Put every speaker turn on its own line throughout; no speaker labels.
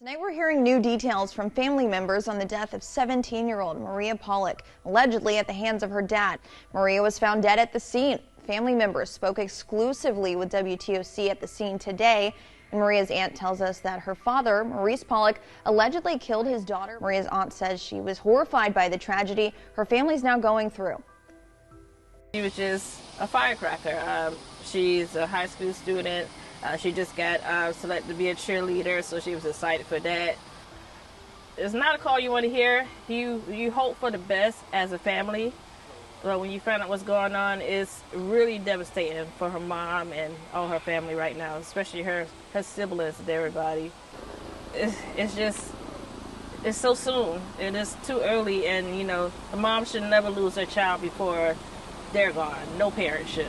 Tonight we're hearing new details from family members on the death of 17-year-old Maria Pollock, allegedly at the hands of her dad. Maria was found dead at the scene. Family members spoke exclusively with WTOC at the scene today. And Maria's aunt tells us that her father, Maurice Pollock, allegedly killed his daughter. Maria's aunt says she was horrified by the tragedy her family's now going through.
She was just a firecracker. She's a high school student. She just got selected to be a cheerleader, so she was excited for that. It's not a call you want to hear. You hope for the best as a family, but when you find out what's going on, it's really devastating for her mom and all her family right now, especially her siblings and everybody. It's so soon. It is too early, and you know, a mom should never lose her child before they're gone. No parent should.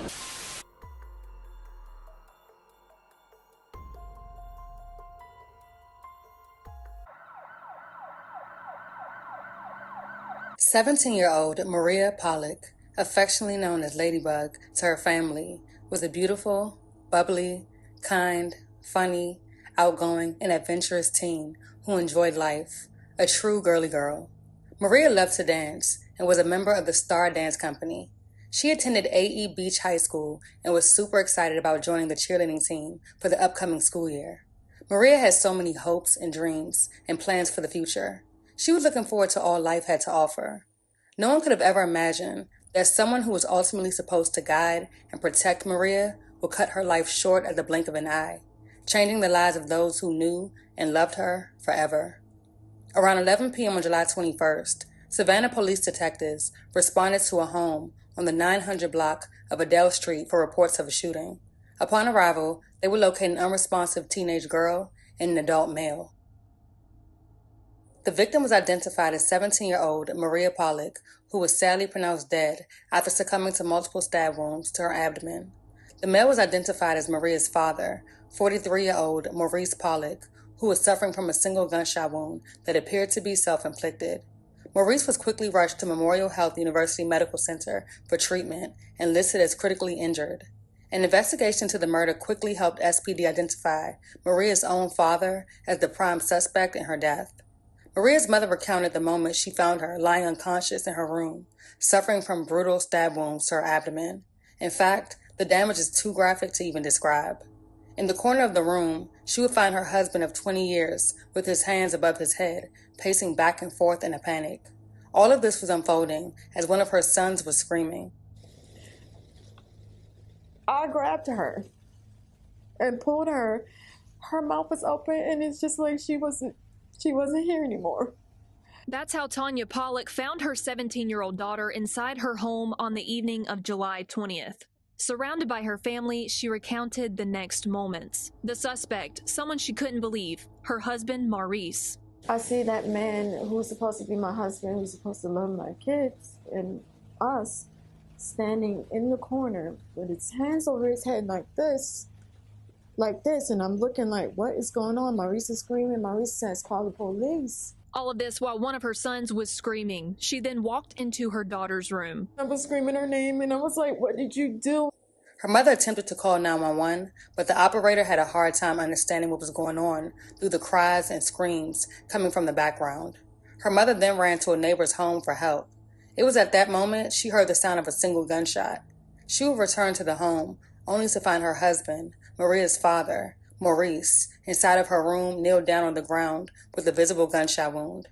"17-year-old Maria Pollock, affectionately known as Ladybug to her family, was a beautiful, bubbly, kind, funny, outgoing, and adventurous teen who enjoyed life, a true girly girl. Maria loved to dance and was a member of the Star Dance Company. She attended AE Beach High School and was super excited about joining the cheerleading team for the upcoming school year. Maria had so many hopes and dreams and plans for the future. She was looking forward to all life had to offer. No one could have ever imagined that someone who was ultimately supposed to guide and protect Maria would cut her life short at the blink of an eye, changing the lives of those who knew and loved her forever. Around 11 p.m. on July 21st, Savannah police detectives responded to a home on the 900 block of Adele Street for reports of a shooting. Upon arrival, they would locate an unresponsive teenage girl and an adult male. The victim was identified as 17-year-old Maria Pollock, who was sadly pronounced dead after succumbing to multiple stab wounds to her abdomen. The male was identified as Maria's father, 43-year-old Maurice Pollock, who was suffering from a single gunshot wound that appeared to be self-inflicted. Maurice was quickly rushed to Memorial Health University Medical Center for treatment and listed as critically injured. An investigation into the murder quickly helped SPD identify Maria's own father as the prime suspect in her death. Maria's mother recounted the moment she found her lying unconscious in her room, suffering from brutal stab wounds to her abdomen. In fact, the damage is too graphic to even describe. In the corner of the room, she would find her husband of 20 years with his hands above his head, pacing back and forth in a panic. All of this was unfolding as one of her sons was screaming.
I grabbed her and pulled her. Her mouth was open, and it's just like she wasn't here anymore.
That's how Tanya Pollock found her 17-year-old daughter inside her home on the evening of July 20th. Surrounded by her family, she recounted the next moments. The suspect, someone she couldn't believe, her husband, Maurice.
I see that man who's supposed to be my husband, who's supposed to love my kids and us, standing in the corner with his hands over his head like this, and I'm looking like, what is going on? Maurice is screaming. Maurice says, call the police.
All of this while one of her sons was screaming. She then walked into her daughter's room.
I was screaming her name, and I was like, what did you do?
Her mother attempted to call 911, but the operator had a hard time understanding what was going on through the cries and screams coming from the background. Her mother then ran to a neighbor's home for help. It was at that moment she heard the sound of a single gunshot. She would return to the home, only to find her husband, Maria's father, Maurice, inside of her room, kneeled down on the ground with a visible gunshot wound.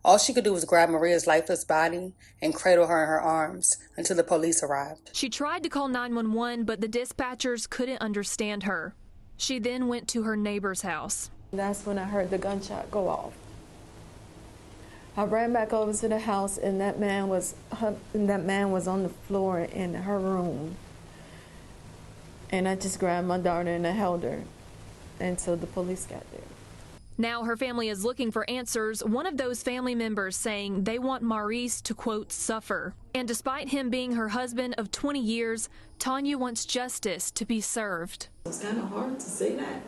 All she could do was grab Maria's lifeless body and cradle her in her arms until the police arrived.
She tried to call 911, but the dispatchers couldn't understand her. She then went to her neighbor's house.
That's when I heard the gunshot go off. I ran back over to the house, and that man was on the floor in her room. And I just grabbed my daughter and I held her until the police got there.
Now her family is looking for answers, one of those family members saying they want Maurice to, quote, suffer. And despite him being her husband of 20 years, Tanya wants justice to be served.
It's kind of hard to say that,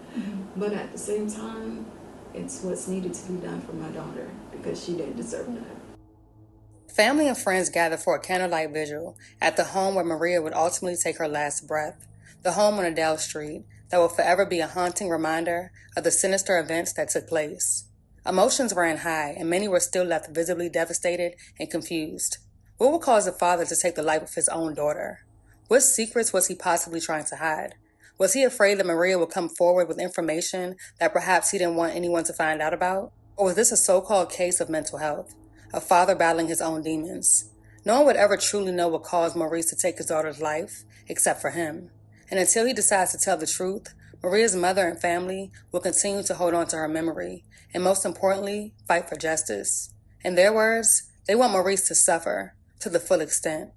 but at the same time, it's what's needed to be done for my daughter because she didn't deserve that.
Family and friends gathered for a candlelight vigil at the home where Maria would ultimately take her last breath, the home on Adele Street that will forever be a haunting reminder of the sinister events that took place. Emotions ran high, and many were still left visibly devastated and confused. What would cause a father to take the life of his own daughter? What secrets was he possibly trying to hide? Was he afraid that Maria would come forward with information that perhaps he didn't want anyone to find out about? Or was this a so-called case of mental health, a father battling his own demons? No one would ever truly know what caused Maurice to take his daughter's life, except for him. And until he decides to tell the truth, Maria's mother and family will continue to hold on to her memory, and most importantly, fight for justice. In their words, they want Maurice to suffer to the full extent.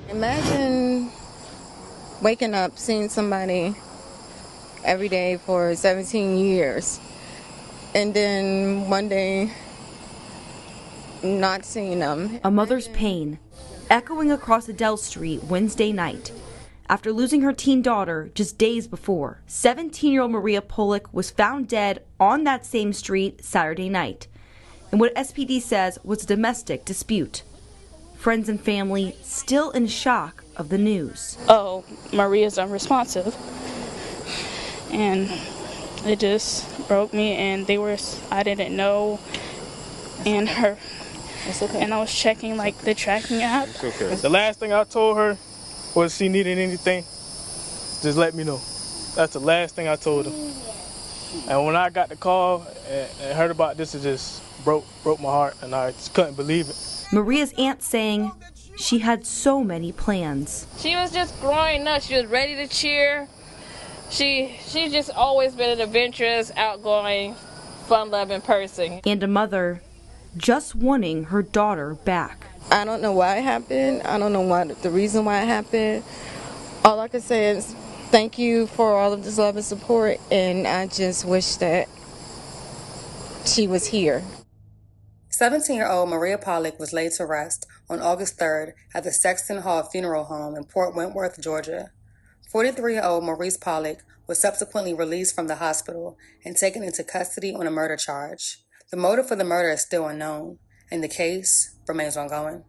Imagine waking up, seeing somebody every day for 17 years, and then one day not seeing them.
A mother's pain echoing across Adele Street Wednesday night after losing her teen daughter just days before. 17-year-old Maria Pollock was found dead on that same street Saturday night in what SPD says was a domestic dispute. Friends and family still in shock of the news.
Oh, Maria's unresponsive. And it just broke me, and I didn't know, and her.
It's okay.
And I was checking like the tracking app.
It's okay. The last thing I told her was she needed anything, just let me know. That's the last thing I told her. And when I got the call and heard about this, it just broke my heart, and I just couldn't believe it.
Maria's aunt saying she had so many plans.
She was just growing up. She was ready to cheer. She's just always been an adventurous, outgoing, fun-loving person.
And a mother just wanting her daughter back.
I don't know why it happened. I don't know the reason why it happened. All I can say is thank you for all of this love and support, and I just wish that she was here.
17-year-old Maria Pollock was laid to rest on August 3rd at the Sexton Hall Funeral Home in Port Wentworth, Georgia. 43-year-old Maurice Pollock was subsequently released from the hospital and taken into custody on a murder charge. The motive for the murder is still unknown, and the case remains ongoing.